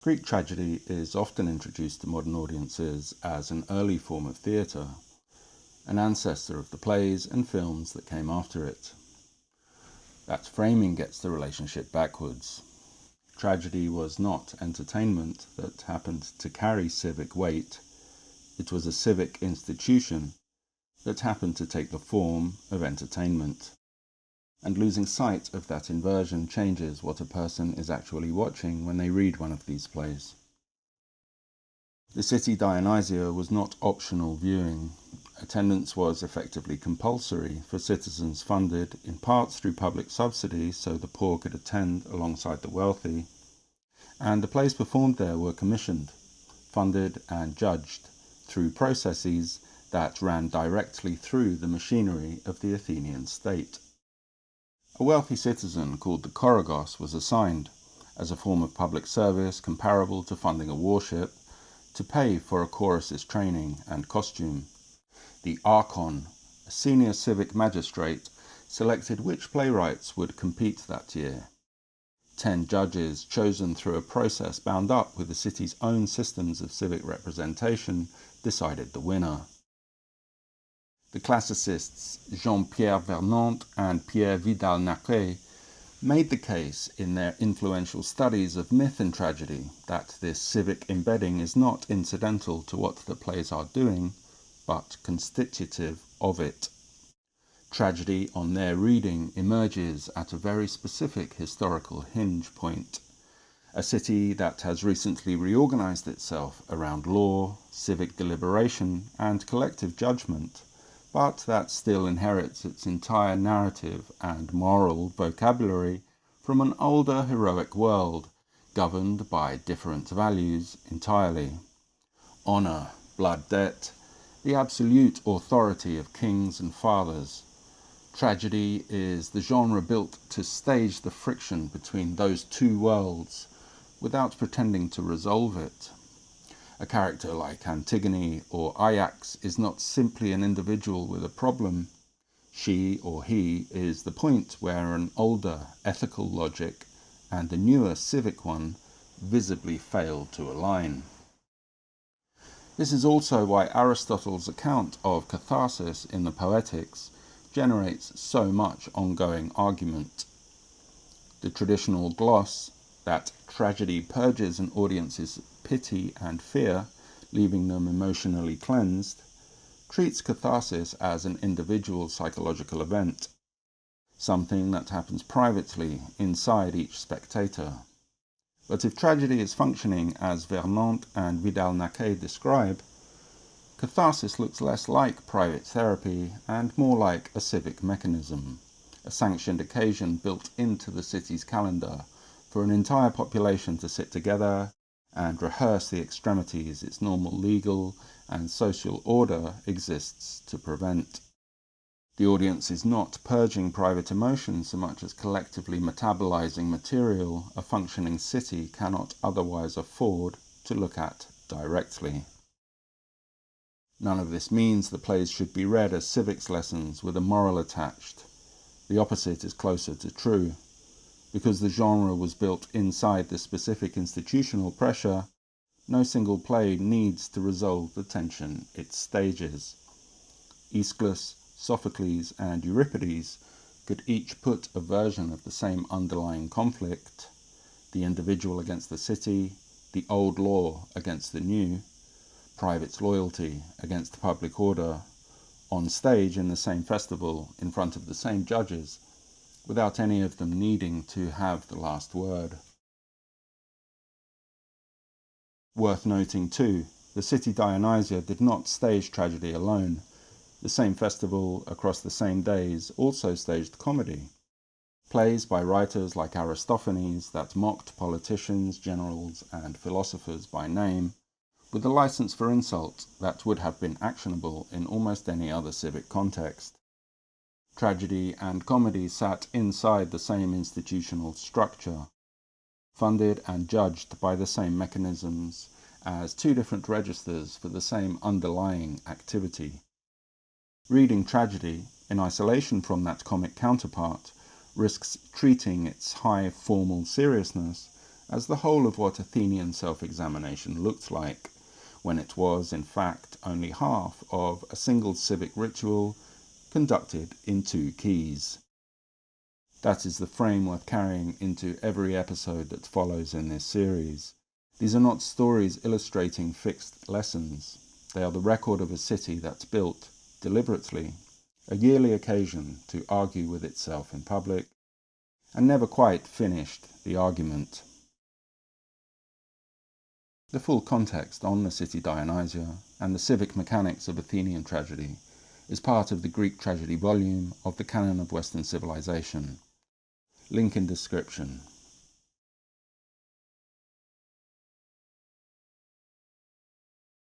Greek tragedy is often introduced to modern audiences as an early form of theatre, an ancestor of the plays and films that came after it. That framing gets the relationship backwards. Tragedy was not entertainment that happened to carry civic weight. It was a civic institution that happened to take the form of entertainment. And losing sight of that inversion changes what a person is actually watching when they read one of these plays. The City Dionysia was not optional viewing. Attendance was effectively compulsory for citizens funded in part through public subsidy so the poor could attend alongside the wealthy, and the plays performed there were commissioned, funded and judged through processes that ran directly through the machinery of the Athenian state. A wealthy citizen called the Chorogos was assigned, as a form of public service comparable to funding a warship, to pay for a chorus's training and costume. The Archon, a senior civic magistrate, selected which playwrights would compete that year. 10 judges, chosen through a process bound up with the city's own systems of civic representation, decided the winner. The classicists Jean-Pierre Vernant and Pierre Vidal-Naquet made the case in their influential studies of myth and tragedy that this civic embedding is not incidental to what the plays are doing, but constitutive of it. Tragedy, on their reading, emerges at a very specific historical hinge point. A city that has recently reorganized itself around law, civic deliberation, and collective judgment, but that still inherits its entire narrative and moral vocabulary from an older heroic world, governed by different values entirely. Honor, blood debt, the absolute authority of kings and fathers. Tragedy is the genre built to stage the friction between those two worlds, without pretending to resolve it. A character like Antigone or Ajax is not simply an individual with a problem. She or he is the point where an older ethical logic and a newer civic one visibly fail to align. This is also why Aristotle's account of catharsis in the Poetics generates so much ongoing argument. The traditional gloss, that tragedy purges an audience's pity and fear, leaving them emotionally cleansed, treats catharsis as an individual psychological event, something that happens privately inside each spectator. But if tragedy is functioning as Vernant and Vidal-Naquet describe, catharsis looks less like private therapy and more like a civic mechanism, a sanctioned occasion built into the city's calendar for an entire population to sit together and rehearse the extremities its normal legal and social order exists to prevent. The audience is not purging private emotion so much as collectively metabolizing material a functioning city cannot otherwise afford to look at directly. None of this means the plays should be read as civics lessons with a moral attached. The opposite is closer to true. Because the genre was built inside the specific institutional pressure, no single play needs to resolve the tension it stages. Aeschylus, Sophocles, and Euripides could each put a version of the same underlying conflict, the individual against the city, the old law against the new, private loyalty against the public order, on stage in the same festival in front of the same judges, without any of them needing to have the last word. Worth noting too, the City Dionysia did not stage tragedy alone. The same festival, across the same days, also staged comedy. Plays by writers like Aristophanes that mocked politicians, generals, and philosophers by name, with a license for insult that would have been actionable in almost any other civic context. Tragedy and comedy sat inside the same institutional structure, funded and judged by the same mechanisms as two different registers for the same underlying activity. Reading tragedy, in isolation from that comic counterpart, risks treating its high formal seriousness as the whole of what Athenian self-examination looked like, when it was, in fact, only half of a single civic ritual conducted in 2 keys. That is the frame worth carrying into every episode that follows in this series. These are not stories illustrating fixed lessons. They are the record of a city that's built, deliberately, a yearly occasion to argue with itself in public, and never quite finished the argument. The full context on the City Dionysia and the civic mechanics of Athenian tragedy is part of the Greek tragedy volume of the Canon of Western Civilization. Link in description.